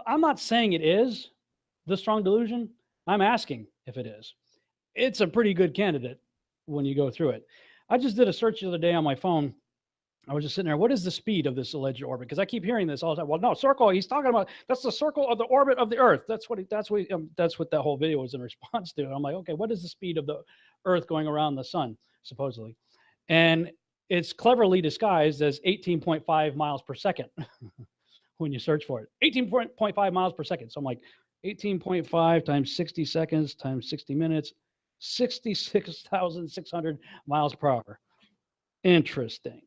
I'm not saying it is the strong delusion. I'm asking if it is. It's a pretty good candidate when you go through it. I just did a search the other day on my phone. I was just sitting there. What is the speed of this alleged orbit? Because I keep hearing this all the time. Well, no, circle. He's talking about that's the circle of the orbit of the Earth. That's what that whole video was in response to. And I'm like, okay, what is the speed of the Earth going around the sun, supposedly? And it's cleverly disguised as 18.5 miles per second when you search for it. 18.5 miles per second. So I'm like, 18.5 times 60 seconds times 60 minutes, 66,600 miles per hour. Interesting.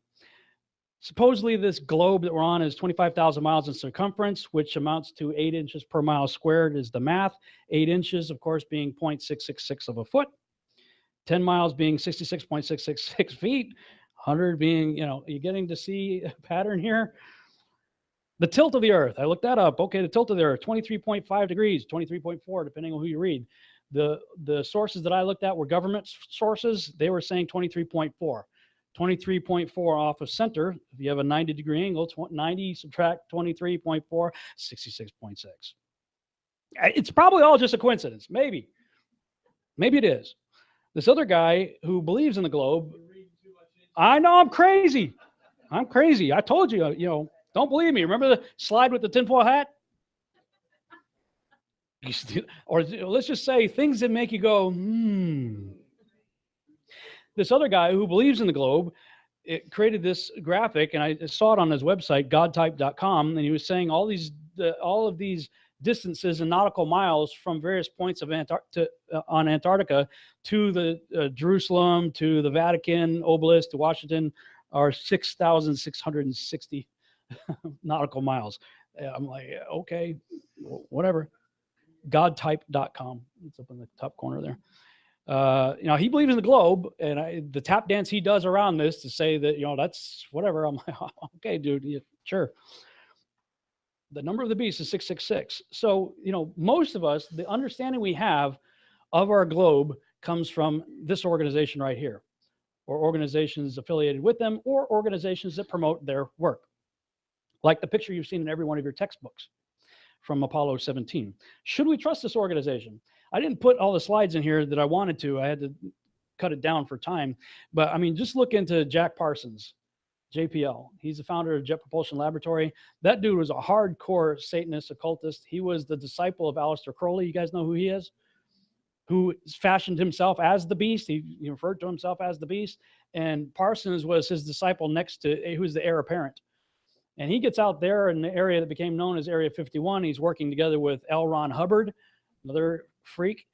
Supposedly, this globe that we're on is 25,000 miles in circumference, which amounts to 8 inches per mile squared is the math. 8 inches, of course, being 0.666 of a foot. 10 miles being 66.666 feet. 100 being, you're getting to see a pattern here. The tilt of the Earth, I looked that up. Okay, the tilt of the Earth, 23.5 degrees, 23.4, depending on who you read. The sources that I looked at were government sources. They were saying 23.4. 23.4 off of center. If you have a 90-degree angle, 90 subtract 23.4, 66.6. It's probably all just a coincidence. Maybe it is. This other guy who believes in the globe, I know I'm crazy. I told you, don't believe me. Remember the slide with the tinfoil hat? Or let's just say things that make you go, This other guy who believes in the globe, it created this graphic, and I saw it on his website, godtype.com, and he was saying all of these distances in nautical miles from various points of on Antarctica to the Jerusalem, to the Vatican obelisk, to Washington, are 6,660 nautical miles. I'm like, okay, whatever. Godtype.com. It's up in the top corner there. He believes in the globe, and the tap dance he does around this to say that, that's whatever. I'm like, okay, dude, yeah, sure. The number of the beast is 666. So, most of us, the understanding we have of our globe comes from this organization right here, or organizations affiliated with them, or organizations that promote their work. Like the picture you've seen in every one of your textbooks from Apollo 17. Should we trust this organization? I didn't put all the slides in here that I wanted to. I had to cut it down for time. But just look into Jack Parsons, JPL. He's the founder of Jet Propulsion Laboratory. That dude was a hardcore Satanist occultist. He was the disciple of Aleister Crowley. You guys know who he is? Who fashioned himself as the beast. He referred to himself as the beast. And Parsons was his disciple next to, who's the heir apparent. And he gets out there in the area that became known as Area 51. He's working together with L. Ron Hubbard, another freak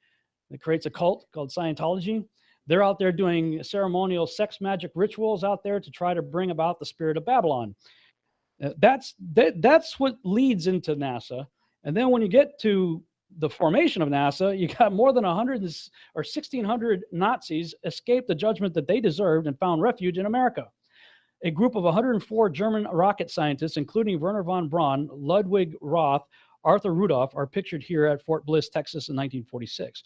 that creates a cult called Scientology. They're out there doing ceremonial sex magic rituals out there to try to bring about the spirit of Babylon. That's what leads into NASA. And then when you get to the formation of NASA, you got more than 1,600 Nazis escaped the judgment that they deserved and found refuge in America. A group of 104 German rocket scientists, including Werner von Braun, Ludwig Roth, Arthur Rudolph, are pictured here at Fort Bliss, Texas in 1946.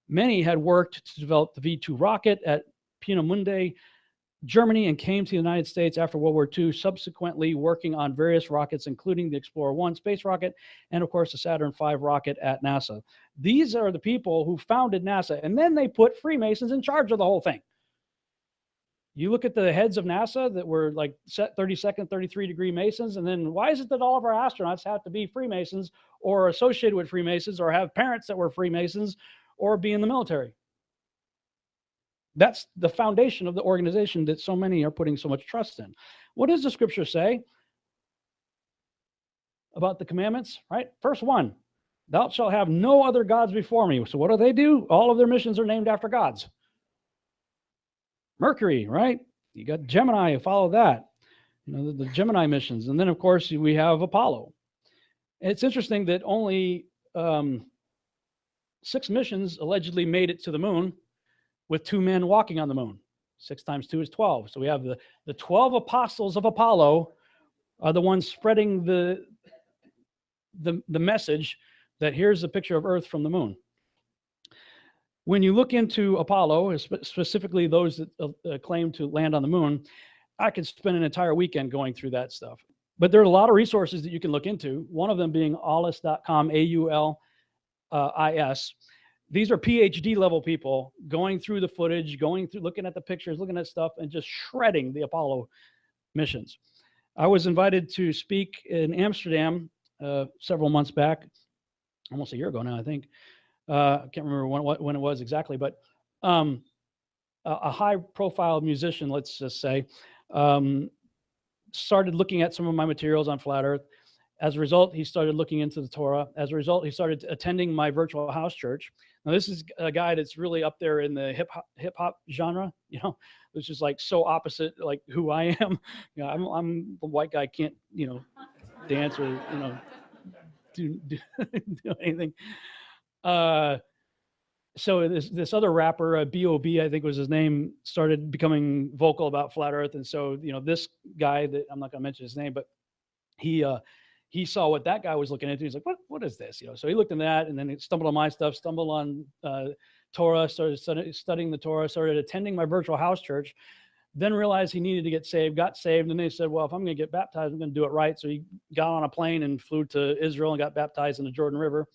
Many had worked to develop the V-2 rocket at Peenemünde, Germany, and came to the United States after World War II, subsequently working on various rockets, including the Explorer 1 space rocket and, of course, the Saturn V rocket at NASA. These are the people who founded NASA, and then they put Freemasons in charge of the whole thing. You look at the heads of NASA that were like 32nd, 33-degree Masons, and then why is it that all of our astronauts have to be Freemasons or associated with Freemasons or have parents that were Freemasons or be in the military? That's the foundation of the organization that so many are putting so much trust in. What does the scripture say about the commandments, right? First one, thou shalt have no other gods before me. So what do? All of their missions are named after gods. Mercury, right? You got Gemini, follow that. The Gemini missions. And then, of course, we have Apollo. It's interesting that only 6 missions allegedly made it to the moon with 2 men walking on the moon. 6 times 2 is 12. So we have the 12 apostles of Apollo are the ones spreading the message that here's a picture of Earth from the moon. When you look into Apollo, specifically those that claim to land on the moon, I could spend an entire weekend going through that stuff. But there are a lot of resources that you can look into. One of them being aulis.com, AULIS. These are PhD level people going through the footage, going through, looking at the pictures, looking at stuff, and just shredding the Apollo missions. I was invited to speak in Amsterdam several months back, almost a year ago now, I think. I can't remember when it was exactly, but a high-profile musician, let's just say, started looking at some of my materials on Flat Earth. As a result, he started looking into the Torah. As a result, he started attending my virtual house church. Now, this is a guy that's really up there in the hip hop genre, which is like so opposite like who I am. I'm the white guy, can't dance or do anything. So this other rapper, B.O.B., I think was his name, started becoming vocal about Flat Earth. And so, this guy that I'm not going to mention his name, but he saw what that guy was looking into. He's like, what is this? So he looked in that, and then he stumbled on my stuff, stumbled on Torah, started studying the Torah, started attending my virtual house church, then realized he needed to get saved, got saved. And they said, well, if I'm going to get baptized, I'm going to do it right. So he got on a plane and flew to Israel and got baptized in the Jordan River.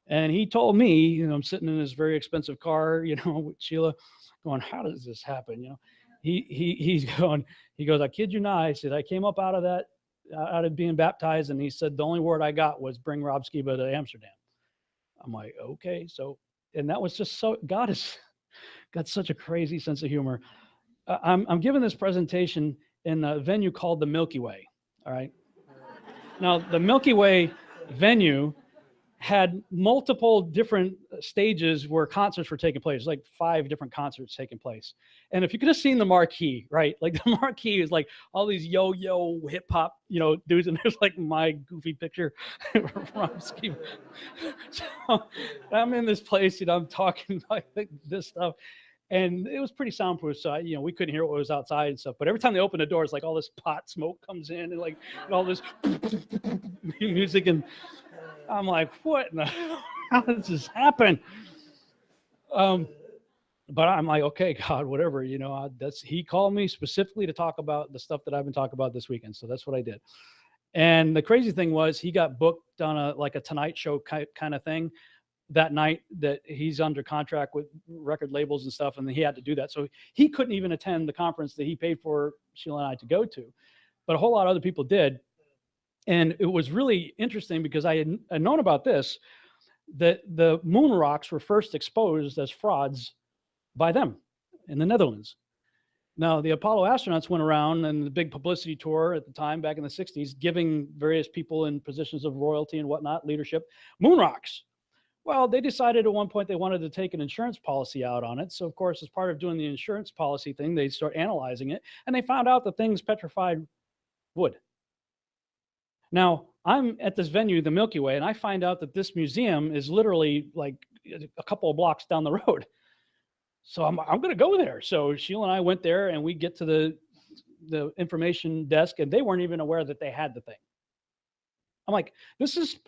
And he told me, I'm sitting in this very expensive car, with Sheila, going, how does this happen? He goes, I kid you not. I said, I came up out of being baptized. And he said, the only word I got was bring Rob Skiba to Amsterdam. I'm like, okay. So, and that was just so, God has got such a crazy sense of humor. I'm giving this presentation in a venue called the Milky Way. All right. Now, the Milky Way venue had multiple different stages where concerts were taking place, like 5 different concerts taking place. And if you could have seen the marquee, right? Like the marquee is like all these yo-yo hip hop, dudes. And there's like my goofy picture from Skiba. So I'm in this place, I'm talking like this stuff. And it was pretty soundproof, so we couldn't hear what was outside and stuff. But every time they open the doors, like all this pot smoke comes in, and all this music, and I'm like, what in the hell? How does this happen? But I'm like, okay, God, whatever, he called me specifically to talk about the stuff that I've been talking about this weekend. So that's what I did. And the crazy thing was he got booked on a Tonight Show kind of thing that night, that he's under contract with record labels and stuff. And he had to do that. So he couldn't even attend the conference that he paid for Sheila and I to go to, but a whole lot of other people did. And it was really interesting because I had known about this, that the moon rocks were first exposed as frauds by them in the Netherlands. Now, the Apollo astronauts went around and the big publicity tour at the time, back in the 60s, giving various people in positions of royalty and whatnot, leadership, moon rocks. Well, they decided at one point they wanted to take an insurance policy out on it. So, of course, as part of doing the insurance policy thing, they start analyzing it, and they found out the thing's petrified wood. Now, I'm at this venue, the Milky Way, and I find out that this museum is literally like a couple of blocks down the road. So I'm going to go there. So Sheila and I went there, and we get to the information desk, and they weren't even aware that they had the thing. I'm like, this is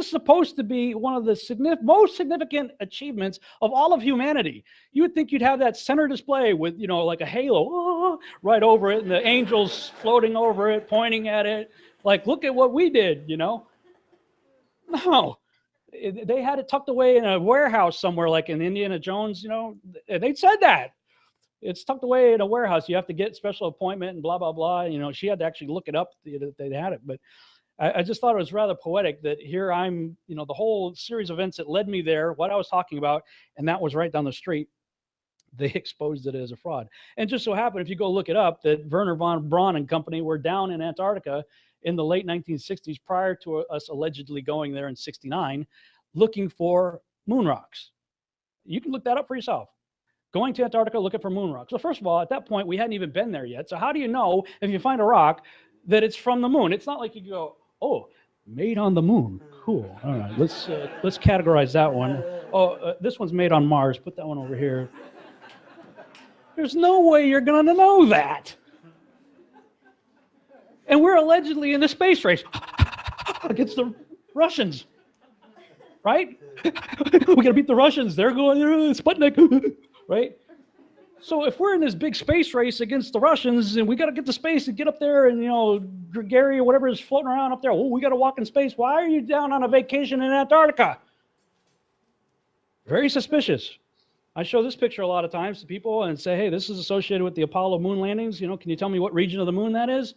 supposed to be one of the most significant achievements of all of humanity. You would think you'd have that center display with, like a halo right over it, and the angels floating over it, pointing at it. Like, look at what we did, No, they had it tucked away in a warehouse somewhere, like in Indiana Jones, They said that. It's tucked away in a warehouse. You have to get special appointment and blah, blah, blah. She had to actually look it up. They had it. But I just thought it was rather poetic that here I'm, the whole series of events that led me there, what I was talking about, and that was right down the street. They exposed it as a fraud. And just so happened, if you go look it up, that Werner von Braun and company were down in Antarctica in the late 1960s, prior to us allegedly going there in 69, looking for moon rocks. You can look that up for yourself. Going to Antarctica looking for moon rocks. So first of all, at that point, we hadn't even been there yet. So how do you know if you find a rock that it's from the moon? It's not like you go, oh, made on the moon. Cool. All right, let's categorize that one. Oh, this one's made on Mars. Put that one over here. There's no way you're going to know that. And we're allegedly in the space race against the Russians, right? We got to beat the Russians. They're going, Sputnik, right? So if we're in this big space race against the Russians and we got to get to space and get up there and, Gary or whatever is floating around up there, oh, we got to walk in space. Why are you down on a vacation in Antarctica? Very suspicious. I show this picture a lot of times to people and say, hey, this is associated with the Apollo moon landings. Can you tell me what region of the moon that is?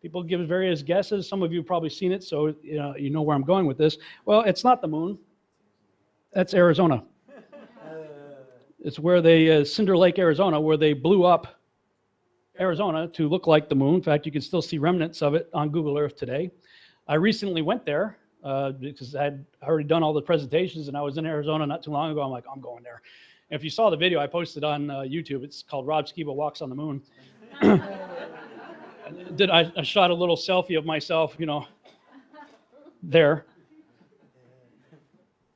People give various guesses. Some of you have probably seen it, so you know where I'm going with this. Well, it's not the moon. That's Arizona. It's where they, Cinder Lake, Arizona, where they blew up Arizona to look like the moon. In fact, you can still see remnants of it on Google Earth today. I recently went there because I had already done all the presentations, and I was in Arizona not too long ago. I'm like, I'm going there. And if you saw the video I posted on YouTube, it's called Rob Skiba Walks on the Moon. I shot a little selfie of myself, there.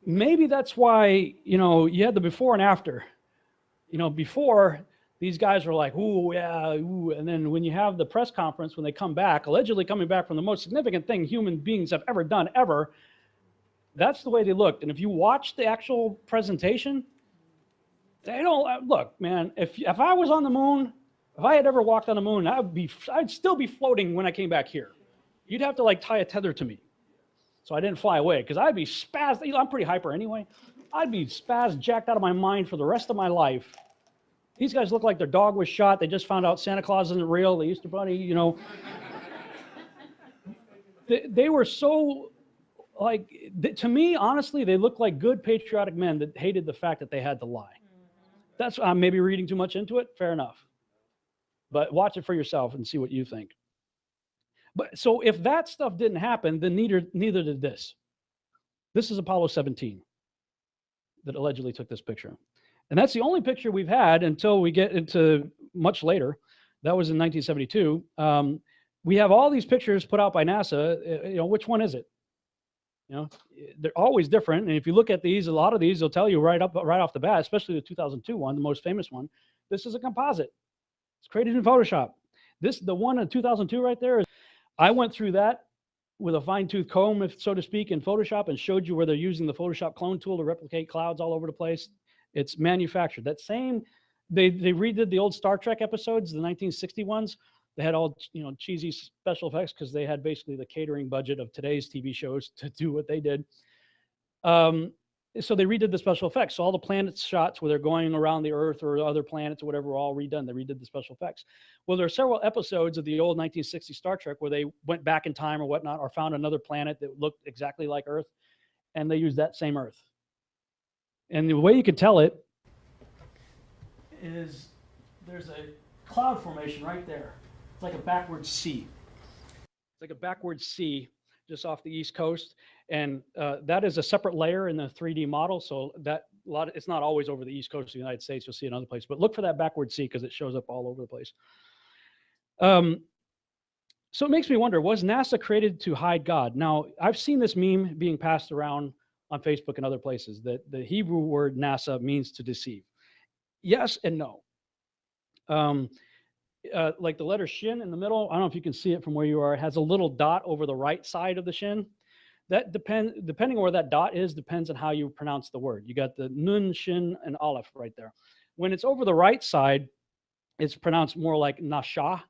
Maybe that's why, you had the before and after. Before, these guys were like, ooh, yeah, ooh. And then when you have the press conference, when they come back, allegedly coming back from the most significant thing human beings have ever done, ever, that's the way they looked. And if you watch the actual presentation, they don't, look, man, if I was on the moon, if I had ever walked on the moon, I'd still be floating when I came back here. You'd have to tie a tether to me. So I didn't fly away because I'd be spazzed. I'm pretty hyper anyway. I'd be spazzed, jacked out of my mind for the rest of my life. These guys look like their dog was shot. They just found out Santa Claus isn't real. The Easter Bunny, they were so, to me, honestly, they looked like good patriotic men that hated the fact that they had to lie. That's, I'm maybe reading too much into it. Fair enough. But watch it for yourself and see what you think. But so if that stuff didn't happen, then neither did this. This is Apollo 17 that allegedly took this picture. And that's the only picture we've had until we get into much later. That was in 1972. We have all these pictures put out by NASA. Which one is it? They're always different. And if you look at these, a lot of these, they'll tell you right off the bat, especially the 2002 one, the most famous one. This is a composite. It's created in Photoshop. The one in 2002 right there, I went through that with a fine-tooth comb, if so to speak, in Photoshop and showed you where they're using the Photoshop clone tool to replicate clouds all over the place. It's manufactured. That same, they redid the old Star Trek episodes, the 1960 ones. They had all cheesy special effects because they had basically the catering budget of today's TV shows to do what they did. So they redid the special effects. So all the planet shots where they're going around the Earth or other planets or whatever were all redone. They redid the special effects. Well, there are several episodes of the old 1960 Star Trek where they went back in time or whatnot, or found another planet that looked exactly like Earth, and they used that same Earth. And the way you could tell it is there's a cloud formation right there. It's like a backwards C. It's like a backwards C just off the East Coast. And that is a separate layer in the 3D model. So it's not always over the East Coast of the United States. You'll see it in other places. But look for that backward C because it shows up all over the place. So it makes me wonder, was NASA created to hide God? Now, I've seen this meme being passed around on Facebook and other places that the Hebrew word NASA means to deceive. Yes and no. Like the letter shin in the middle, I don't know if you can see it from where you are, it has a little dot over the right side of the shin. That depending on where that dot is, depends on how you pronounce the word. You got the nun, shin, and aleph right there. When it's over the right side, it's pronounced more like nasha.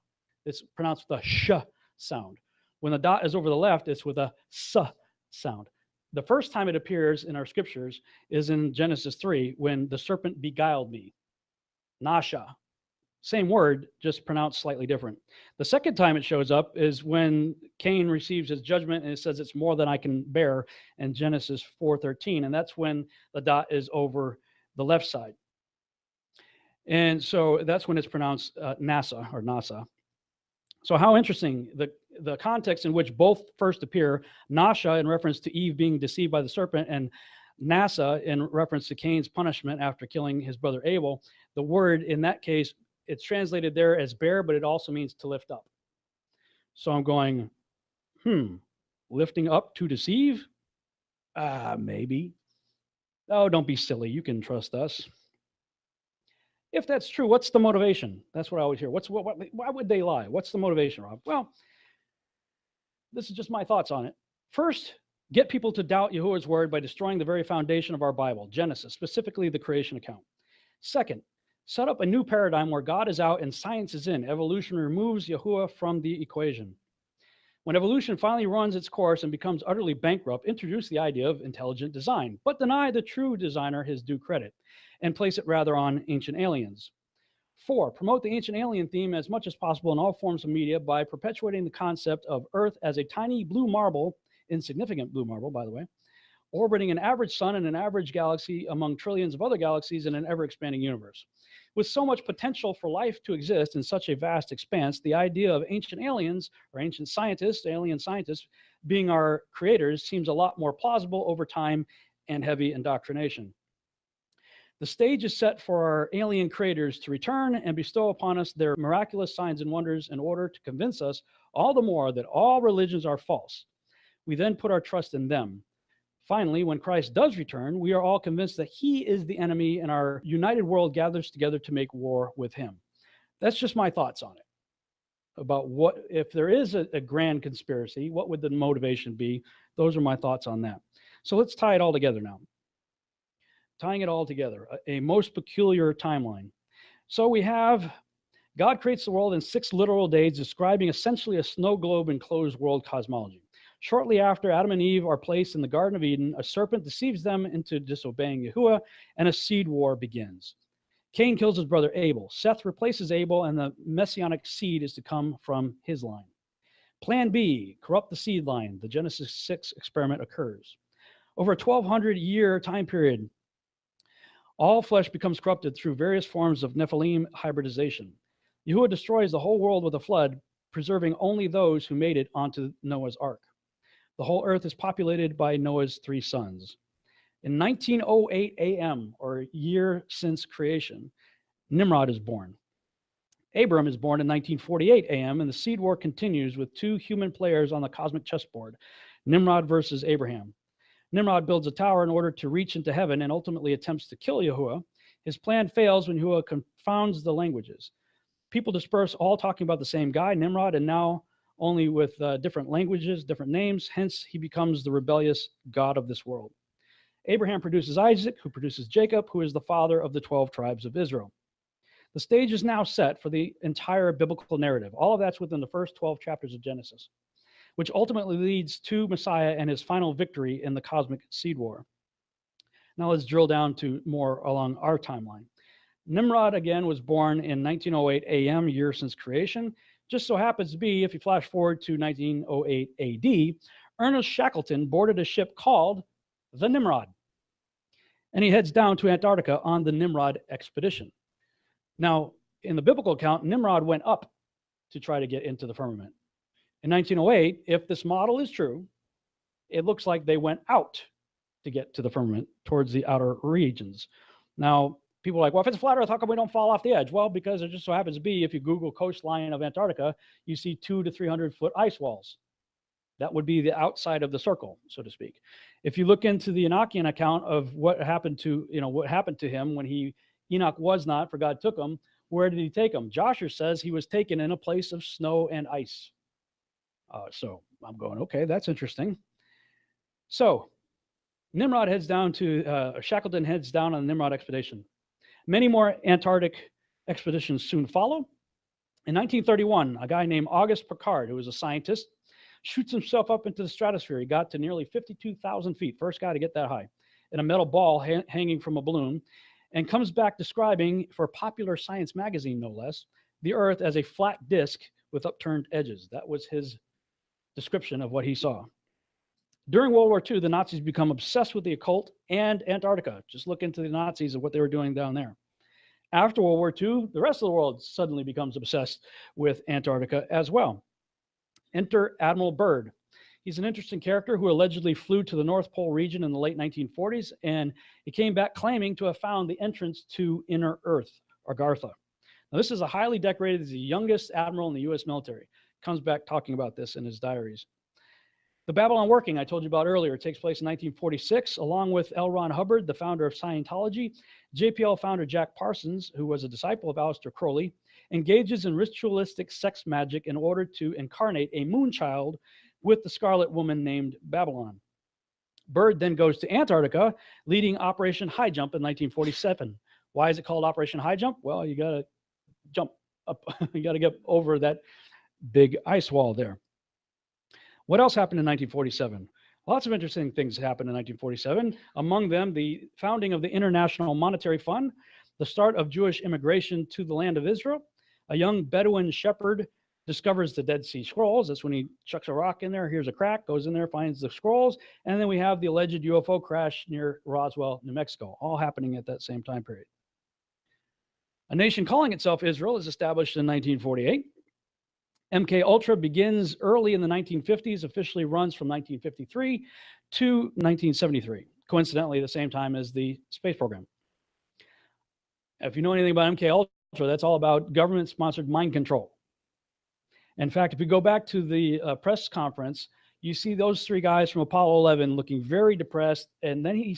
It's pronounced with a sh sound. When the dot is over the left, it's with a s sound. The first time it appears in our scriptures is in Genesis 3, when the serpent beguiled me. Nasha. Same word, just pronounced slightly different. The second time it shows up is when Cain receives his judgment, and it says it's more than I can bear in Genesis 4:13, and that's when the dot is over the left side. And so that's when it's pronounced NASA or NASA. So how interesting, the context in which both first appear, Nasha in reference to Eve being deceived by the serpent, and NASA in reference to Cain's punishment after killing his brother Abel. The word in that case, it's translated there as bear, but it also means to lift up. So I'm going, lifting up to deceive? Maybe. Oh, don't be silly. You can trust us. If that's true, what's the motivation? That's what I always hear. Why would they lie? What's the motivation, Rob? Well, this is just my thoughts on it. First, get people to doubt Yahuwah's word by destroying the very foundation of our Bible, Genesis, specifically the creation account. Second, Set up a new paradigm where God is out and science is in. Evolution removes Yahuwah from the equation. When evolution finally runs its course and becomes utterly bankrupt, introduce the idea of intelligent design, but deny the true designer his due credit and place it rather on ancient aliens. 4, promote the ancient alien theme as much as possible in all forms of media by perpetuating the concept of Earth as a tiny blue marble, insignificant blue marble, by the way, orbiting an average sun in an average galaxy among trillions of other galaxies in an ever-expanding universe. With so much potential for life to exist in such a vast expanse, the idea of ancient aliens or ancient scientists, alien scientists, being our creators seems a lot more plausible over time and heavy indoctrination. The stage is set for our alien creators to return and bestow upon us their miraculous signs and wonders in order to convince us all the more that all religions are false. We then put our trust in them. Finally, when Christ does return, we are all convinced that he is the enemy and our united world gathers together to make war with him. That's just my thoughts on it. About what, if there is a grand conspiracy, what would the motivation be? Those are my thoughts on that. So let's tie it all together now. Tying it all together, a most peculiar timeline. So we have God creates the world in 6 literal days, describing essentially a snow globe enclosed world cosmology. Shortly after Adam and Eve are placed in the Garden of Eden, a serpent deceives them into disobeying Yahuwah, and a seed war begins. Cain kills his brother Abel. Seth replaces Abel, and the messianic seed is to come from his line. Plan B, corrupt the seed line. The Genesis 6 experiment occurs. Over a 1,200-year time period, all flesh becomes corrupted through various forms of Nephilim hybridization. Yahuwah destroys the whole world with a flood, preserving only those who made it onto Noah's ark. The whole earth is populated by Noah's 3 sons. In 1908 AM, or a year since creation, Nimrod is born. Abram is born in 1948 AM, and the seed war continues with 2 human players on the cosmic chessboard, Nimrod versus Abraham. Nimrod builds a tower in order to reach into heaven and ultimately attempts to kill Yahuwah. His plan fails when Yahuwah confounds the languages. People disperse, all talking about the same guy, Nimrod, and now only with different languages, different names. Hence, he becomes the rebellious god of this world. Abraham produces Isaac, who produces Jacob, who is the father of the 12 tribes of Israel. The stage is now set for the entire biblical narrative. All of that's within the first 12 chapters of Genesis, which ultimately leads to Messiah and his final victory in the cosmic seed war. Now let's drill down to more along our timeline. Nimrod, again, was born in 1908 AM, year since creation. Just so happens to be, if you flash forward to 1908 AD, Ernest Shackleton boarded a ship called the Nimrod, and he heads down to Antarctica on the Nimrod expedition. Now, in the biblical account, Nimrod went up to try to get into the firmament. In 1908, if this model is true, it looks like they went out to get to the firmament towards the outer regions. Now, people are like, well, if it's flat Earth, how come we don't fall off the edge? Well, because it just so happens to be, if you Google coastline of Antarctica, you see 200 to 300 foot ice walls. That would be the outside of the circle, so to speak. If you look into the Enochian account of what happened to him when Enoch was not, for God took him, where did he take him? Joshua says he was taken in a place of snow and ice. So I'm going, okay, that's interesting. So Nimrod heads down to, Shackleton heads down on the Nimrod expedition. Many more Antarctic expeditions soon follow. In 1931, a guy named Auguste Piccard, who was a scientist, shoots himself up into the stratosphere. He got to nearly 52,000 feet, first guy to get that high, in a metal ball hanging from a balloon, and comes back describing, for Popular Science magazine no less, the Earth as a flat disk with upturned edges. That was his description of what he saw. During World War II, the Nazis become obsessed with the occult and Antarctica. Just look into the Nazis and what they were doing down there. After World War II, the rest of the world suddenly becomes obsessed with Antarctica as well. Enter Admiral Byrd. He's an interesting character who allegedly flew to the North Pole region in the late 1940s, and he came back claiming to have found the entrance to Inner Earth, Agartha. Now, this is a highly decorated, he's the youngest admiral in the U.S. military. Comes back talking about this in his diaries. The Babylon Working I told you about earlier takes place in 1946, along with L. Ron Hubbard, the founder of Scientology. JPL founder Jack Parsons, who was a disciple of Aleister Crowley, engages in ritualistic sex magic in order to incarnate a moon child with the Scarlet Woman named Babylon. Byrd then goes to Antarctica, leading Operation High Jump in 1947, Why is it called Operation High Jump? Well, you got to jump up. You got to get over that big ice wall there. What else happened in 1947? Lots of interesting things happened in 1947. Among them, the founding of the International Monetary Fund, the start of Jewish immigration to the land of Israel. A young Bedouin shepherd discovers the Dead Sea Scrolls. That's when he chucks a rock in there. Here's a crack, goes in there, finds the scrolls. And then we have the alleged UFO crash near Roswell, New Mexico, all happening at that same time period. A nation calling itself Israel is established in 1948. MK Ultra begins early in the 1950s, officially runs from 1953 to 1973, coincidentally the same time as the space program. If you know anything about MK Ultra, that's all about government-sponsored mind control. In fact, if you go back to the press conference, you see those three guys from Apollo 11 looking very depressed, and then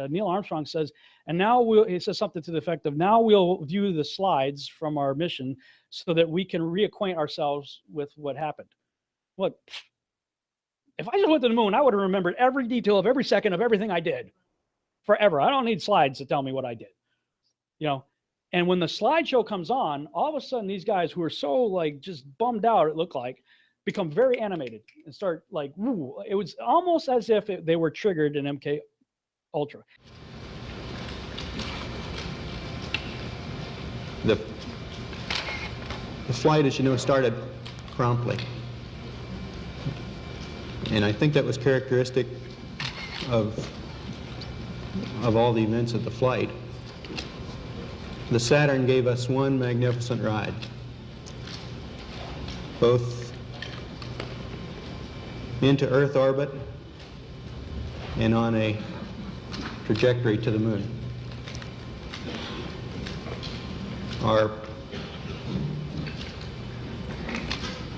Neil Armstrong says, and now he says something to the effect of, now we'll view the slides from our mission so that we can reacquaint ourselves with what happened. What? If I just went to the moon, I would have remembered every detail of every second of everything I did forever. I don't need slides to tell me what I did, you know? And when the slideshow comes on, all of a sudden these guys who are so like just bummed out, it looked like, become very animated and start like, woo. It was almost as if they were triggered in MK Ultra. The flight, as you know, started promptly. And I think that was characteristic of all the events of the flight. The Saturn gave us one magnificent ride, both into Earth orbit and on a trajectory to the moon.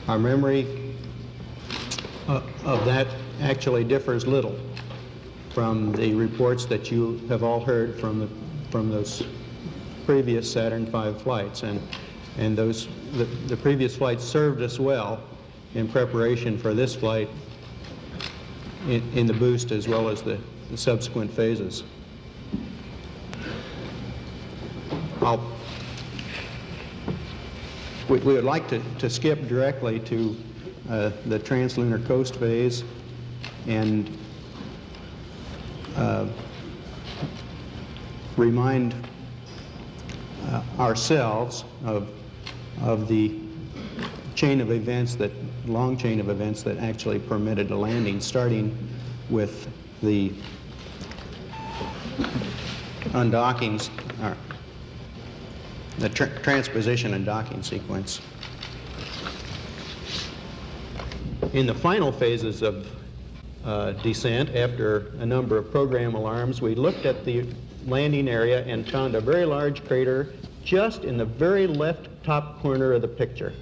Our memory of that actually differs little from the reports that you have all heard from those previous Saturn V flights, and the previous flights served us well in preparation for this flight in the boost as well as the subsequent phases. We would like to skip directly to the translunar coast phase and remind ourselves of the long chain of events that actually permitted a landing, starting with the undockings, the transposition and docking sequence. In the final phases of descent, after a number of program alarms, we looked at the landing area and found a very large crater just in the very left top corner of the picture.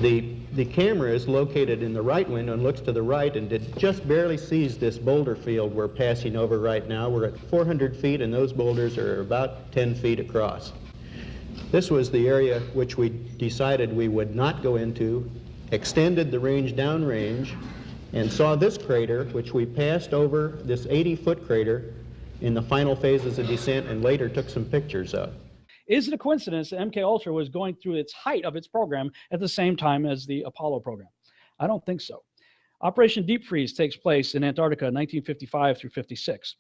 The camera is located in the right window and looks to the right, and it just barely sees this boulder field we're passing over right now. We're at 400 feet and those boulders are about 10 feet across. This was the area which we decided we would not go into, extended the range downrange, and saw this crater, which we passed over, this 80-foot crater, in the final phases of descent and later took some pictures of. Is it a coincidence that MK Ultra was going through its height of its program at the same time as the Apollo program? I don't think so. Operation Deep Freeze takes place in Antarctica 1955 through 56.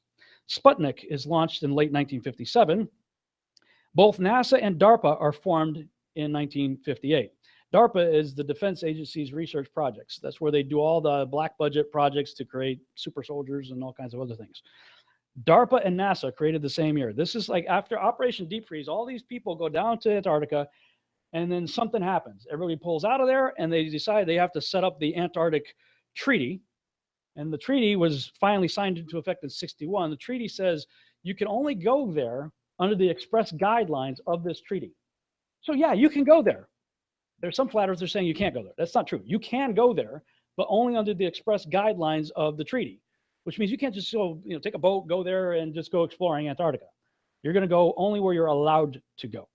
Sputnik is launched in late 1957. Both NASA and DARPA are formed in 1958. DARPA is the Defense Agency's research projects. That's where they do all the black budget projects to create super soldiers and all kinds of other things. DARPA and NASA created the same year. This is like after Operation Deep Freeze, all these people go down to Antarctica and then something happens. Everybody pulls out of there and they decide they have to set up the Antarctic Treaty. And the treaty was finally signed into effect in '61. The treaty says you can only go there under the express guidelines of this treaty. So yeah, you can go there. There's some flat earthers saying you can't go there. That's not true. You can go there, but only under the express guidelines of the treaty, which means you can't just go, take a boat, go there and just go exploring Antarctica. You're going to go only where you're allowed to go.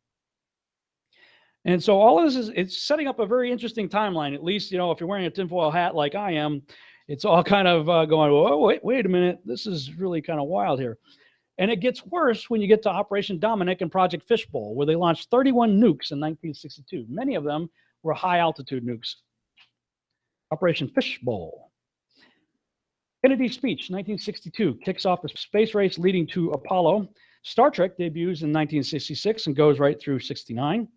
And so all of this it's setting up a very interesting timeline. At least, if you're wearing a tinfoil hat like I am, it's all kind of going, oh, wait a minute. This is really kind of wild here. And it gets worse when you get to Operation Dominic and Project Fishbowl, where they launched 31 nukes in 1962. Many of them were high-altitude nukes. Operation Fishbowl. Kennedy's speech, 1962, kicks off the space race leading to Apollo. Star Trek debuts in 1966 and goes right through 69.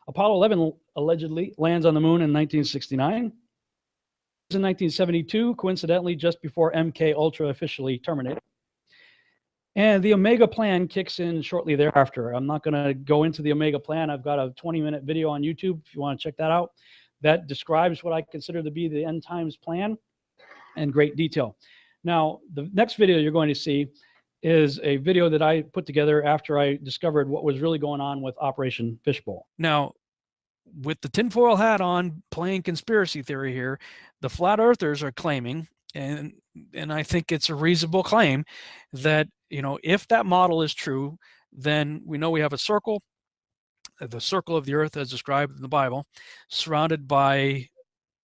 Apollo 11 allegedly lands on the moon in 1969. In 1972, coincidentally, just before MK Ultra officially terminated. And the Omega Plan kicks in shortly thereafter. I'm not going to go into the Omega Plan. I've got a 20-minute video on YouTube if you want to check that out. That describes what I consider to be the end times plan in great detail. Now, the next video you're going to see is a video that I put together after I discovered what was really going on with Operation Fishbowl. Now, with the tinfoil hat on, playing conspiracy theory here, the flat earthers are claiming, and I think it's a reasonable claim, that, you know, if that model is true, then we know we have a circle, the circle of the earth as described in the Bible, surrounded by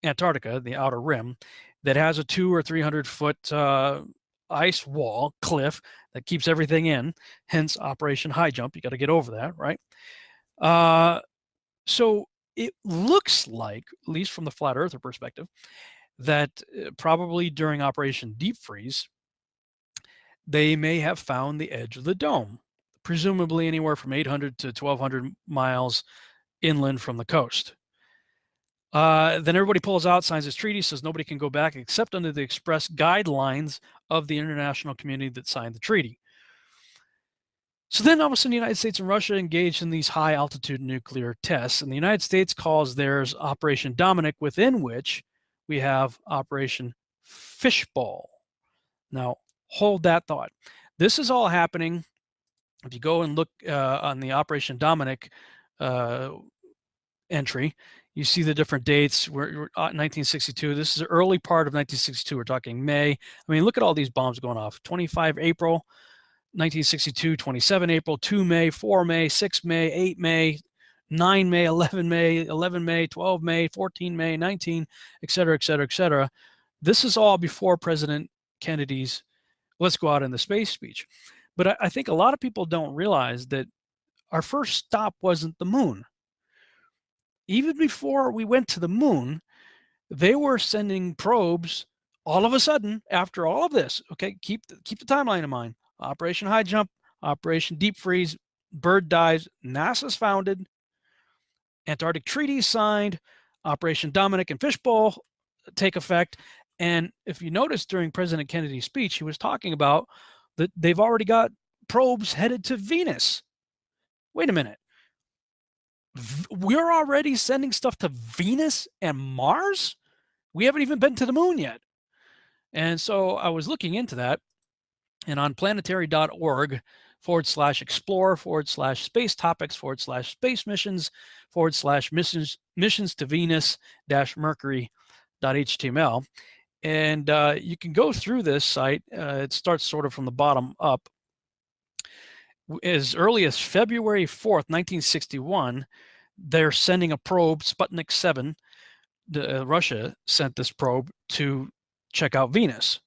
Antarctica, the outer rim, that has a 200 or 300 foot ice wall, cliff, that keeps everything in, hence Operation High Jump. You got to get over that, right? So it looks like, at least from the flat earther perspective, that probably during Operation Deep Freeze, they may have found the edge of the dome, presumably anywhere from 800 to 1,200 miles inland from the coast. Then everybody pulls out, signs this treaty, says nobody can go back except under the express guidelines of the international community that signed the treaty. So then all of a sudden the United States and Russia engaged in these high altitude nuclear tests, and the United States calls theirs Operation Dominic, within which we have Operation Fishbowl. Now, hold that thought. This is all happening. If you go and look on the Operation Dominic entry, you see the different dates. We're 1962. This is the early part of 1962. We're talking May. I mean, look at all these bombs going off. 25 April, 1962, 27 April, 2 May, 4 May, 6 May, 8 May, 9 May, 11 May, 11 May, 12 May, 14 May, 19, et cetera, et cetera, et cetera. This is all before President Kennedy's "let's go out in the space" speech. But I think a lot of people don't realize that our first stop wasn't the moon. Even before we went to the moon, they were sending probes all of a sudden after all of this. Okay, keep the timeline in mind. Operation High Jump, Operation Deep Freeze, bird dives, NASA's founded, Antarctic Treaty signed, Operation Dominic and Fishbowl take effect. And if you notice during President Kennedy's speech, he was talking about that they've already got probes headed to Venus. Wait a minute. We're already sending stuff to Venus and Mars? We haven't even been to the moon yet. And so I was looking into that, and on planetary.org/explore/space topics /space missions /missions to Venus-Mercury.html. And you can go through this site. It starts sort of from the bottom up. As early as February 4th, 1961, they're sending a probe, Sputnik 7. Russia sent this probe to check out Venus.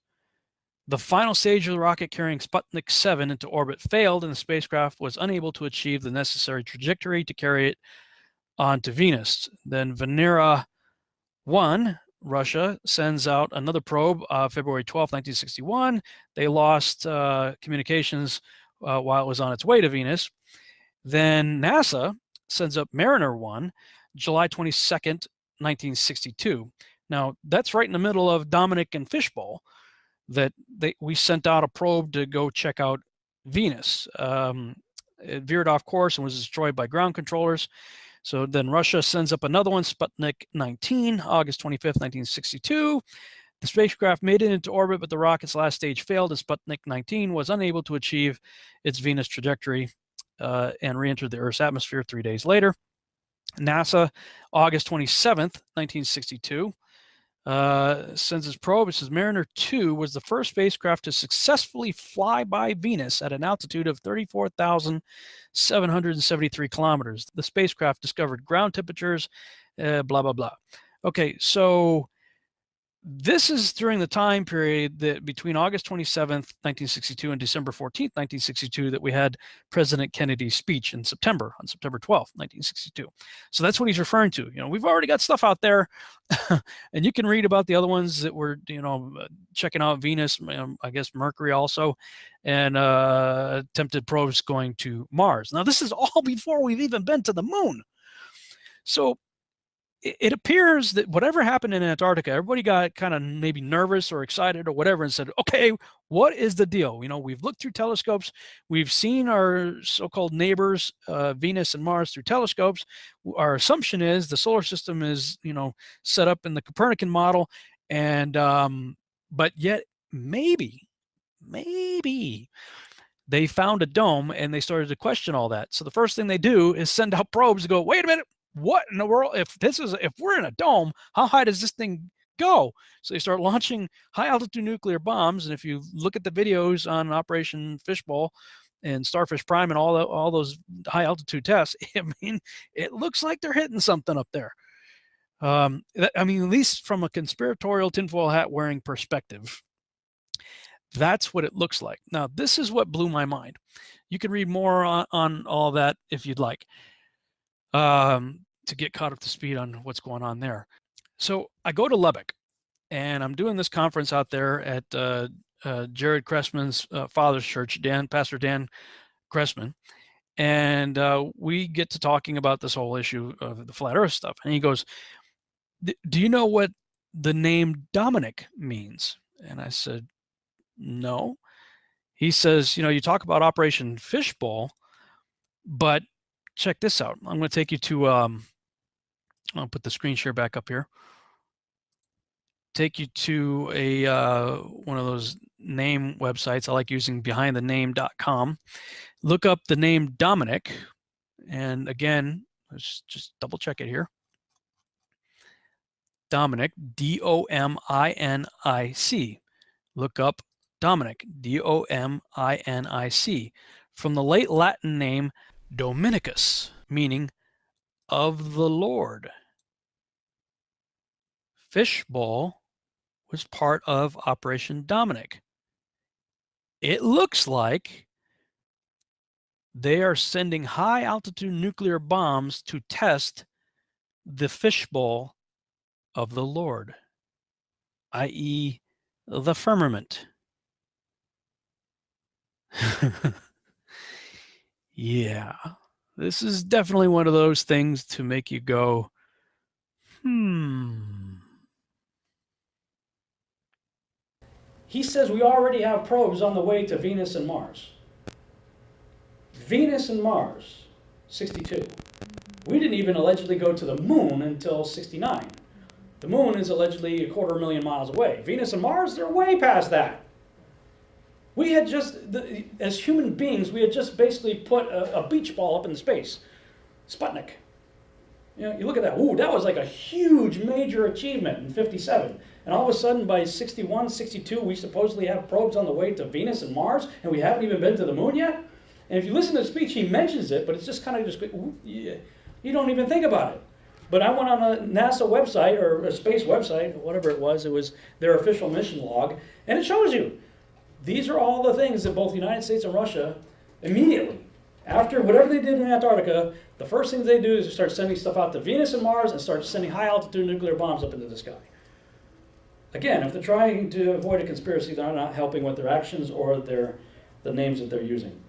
The final stage of the rocket carrying Sputnik 7 into orbit failed, and the spacecraft was unable to achieve the necessary trajectory to carry it onto Venus. Then Venera 1, Russia, sends out another probe February 12, 1961. They lost communications while it was on its way to Venus. Then NASA sends up Mariner 1, July 22nd, 1962. Now, that's right in the middle of Dominic and Fishbowl, that we sent out a probe to go check out Venus. It veered off course and was destroyed by ground controllers. So then Russia sends up another one, Sputnik 19, August 25th, 1962. The spacecraft made it into orbit, but the rocket's last stage failed, and Sputnik 19 was unable to achieve its Venus trajectory and re-entered the Earth's atmosphere 3 days later. NASA, August 27th, 1962, sends its probe. It says Mariner 2 was the first spacecraft to successfully fly by Venus at an altitude of 34,773 kilometers. The spacecraft discovered ground temperatures, blah, blah, blah. Okay, so This is during the time period that between August 27th, 1962 and December 14th, 1962, that we had President Kennedy's speech on September 12th, 1962. So that's what he's referring to. We've already got stuff out there and you can read about the other ones that were, checking out Venus, I guess Mercury also, and attempted probes going to Mars. Now, this is all before we've even been to the moon. So it appears that whatever happened in Antarctica, everybody got kind of maybe nervous or excited or whatever and said, okay, what is the deal? We've looked through telescopes. We've seen our so-called neighbors, Venus and Mars, through telescopes. Our assumption is the solar system is, set up in the Copernican model. And, but yet maybe they found a dome and they started to question all that. So the first thing they do is send out probes to go, wait a minute, what in the world? If we're in a dome, how high does this thing go? So they start launching high altitude nuclear bombs. And if you look at the videos on Operation Fishbowl and Starfish Prime and all those high altitude tests, I mean, it looks like they're hitting something up there. I mean, at least from a conspiratorial tinfoil hat wearing perspective, that's what it looks like. Now, this is what blew my mind. You can read more on all that if you'd like. To get caught up to speed on what's going on there. So I go to Lubbock and I'm doing this conference out there at Jared Cressman's father's church, Pastor Dan Cressman. And we get to talking about this whole issue of the flat earth stuff. And he goes, do you know what the name Dominic means? And I said, no. He says, you talk about Operation Fishbowl, but check this out. I'm going to take you to, I'll put the screen share back up here. Take you to a one of those name websites. I like using behindthename.com. Look up the name Dominic. And again, let's just double check it here. Dominic, D-O-M-I-N-I-C. Look up Dominic, D-O-M-I-N-I-C. From the late Latin name Dominicus, meaning of the Lord. Fishbowl was part of Operation Dominic. It looks like they are sending high altitude nuclear bombs to test the fishbowl of the Lord, i.e. the firmament. Yeah, this is definitely one of those things to make you go, He says we already have probes on the way to Venus and Mars. Venus and Mars, 62. We didn't even allegedly go to the moon until 69. The moon is allegedly 250,000 miles away. Venus and Mars, they're way past that. We had just, as human beings, we had just basically put a beach ball up in space. Sputnik. You look at that. Ooh, that was like a huge major achievement in 57. And all of a sudden, by 61, 62, we supposedly have probes on the way to Venus and Mars, and we haven't even been to the moon yet? And if you listen to the speech, he mentions it, but it's just kind of just, you don't even think about it. But I went on a NASA website, or a space website, whatever it was their official mission log, and it shows you. These are all the things that both the United States and Russia, immediately, after whatever they did in Antarctica, the first thing they do is start sending stuff out to Venus and Mars and start sending high-altitude nuclear bombs up into the sky. Again, if they're trying to avoid a conspiracy, they're not helping with their actions or the names that they're using.